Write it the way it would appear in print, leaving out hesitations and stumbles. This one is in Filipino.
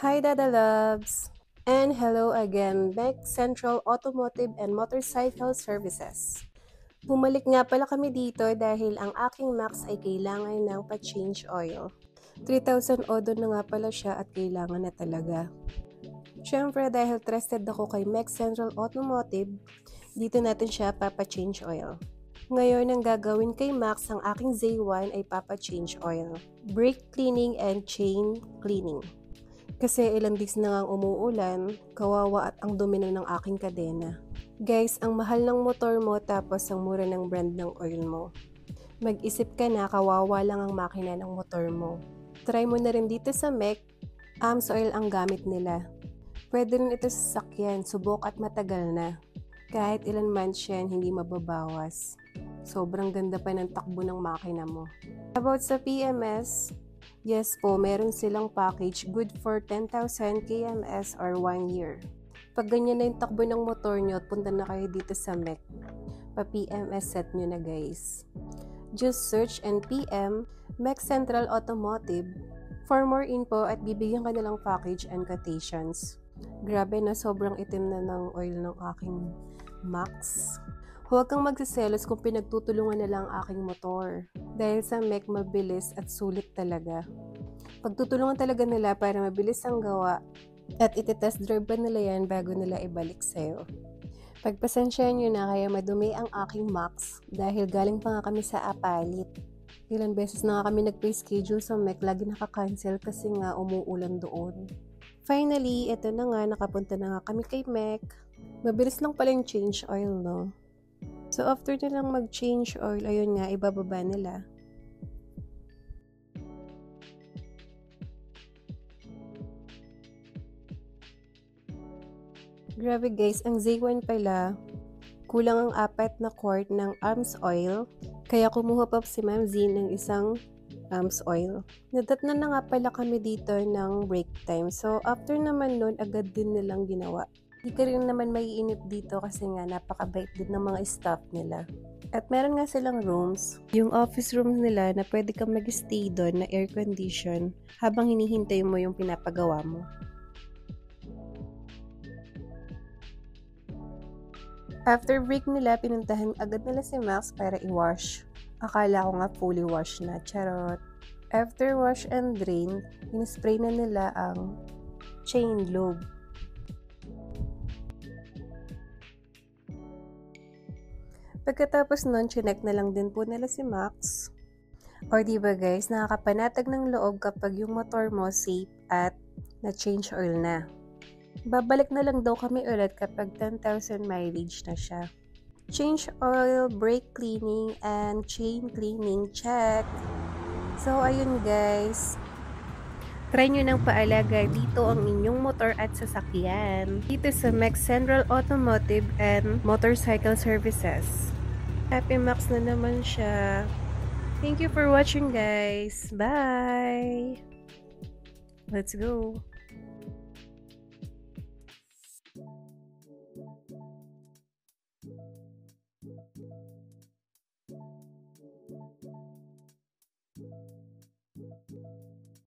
Hi Dada Loves! And hello again, Beck Central Automotive and Motorcycle Services. Bumalik nga pala kami dito dahil ang aking Max ay kailangan ng pa-change oil. 3,000 odo na nga pala siya at kailangan na talaga. Siyempre dahil trusted ako kay Beck Central Automotive, dito natin siya papa-change oil. Ngayon ang gagawin kay Max ang aking Z1 ay papa-change oil, brake cleaning and chain cleaning. Kasi ilang days na ngang umuulan, kawawa at ang dumi na ng aking kadena. Guys, ang mahal ng motor mo tapos ang mura ng brand ng oil mo. Mag-isip ka na kawawa lang ang makina ng motor mo. Try mo na rin dito sa MEC, AMS oil ang gamit nila. Pwede rin ito sa sasakyan, subok at matagal na. Kahit ilan months yan, hindi mababawas. Sobrang ganda pa ng takbo ng makina mo. About sa PMS, yes po, meron silang package good for 10,000 kms or 1 year. Pag ganyan na yung takbo ng motor nyo, punta na kayo dito sa MEC. Pa-PMS set nyo na guys. Just search and PM MEC Central Automotive for more info at bibigyan ka nilang package and quotations. Grabe na, sobrang itim na ng oil ng aking Max. Huwag kang magsiselos kung pinagtutulungan na lang ang aking motor. Dahil sa MEC mabilis at sulit talaga. Pagtutulungan talaga nila para mabilis ang gawa at iti-test drive pa nila yan bago nila ibalik sa'yo. Pagpasensyahan nyo na kaya madumi ang aking Max dahil galing pa nga kami sa apalit. Ilan beses na nga kami nag-pre-schedule sa MEC, lagi nakaka-cancel kasi nga umuulan doon. Finally, ito na nga, nakapunta na nga kami kay MEC. Mabilis lang pala yung change oil, no? So, after nilang mag-change oil, ayun nga, ibababa nila. Grabe guys, ang Z1 pala, kulang ang 4 na quart ng AMS oil, kaya kumuha pa si Ma'am Z ng isang AMS oil. Nadatna na nga pala kami dito ng break time. So, after naman nun, agad din nilang ginawa. Hindi ka rin naman maiinip dito kasi nga napakabait din ng mga staff nila. At meron nga silang rooms, yung office rooms nila na pwede kang mag-stay doon na air condition habang hinihintay mo yung pinapagawa mo. After break nila, pinuntahan agad nila si Max para i-wash. Akala ko nga fully wash na, charot. After wash and drain, in-spray na nila ang chain lube. Pagkatapos nun, chinek na lang din po nila si Max. O diba guys, nakakapanatag ng loob kapag yung motor mo safe at na-change oil na. Babalik na lang daw kami ulit kapag 10,000 mileage na siya. Change oil, brake cleaning, and chain cleaning, check! So ayun guys, try nyo ng paalaga dito ang inyong motor at sasakyan. Dito sa MEC Central Automotive and Motorcycle Services. Happy Max na naman siya. Thank you for watching guys. Bye! Let's go!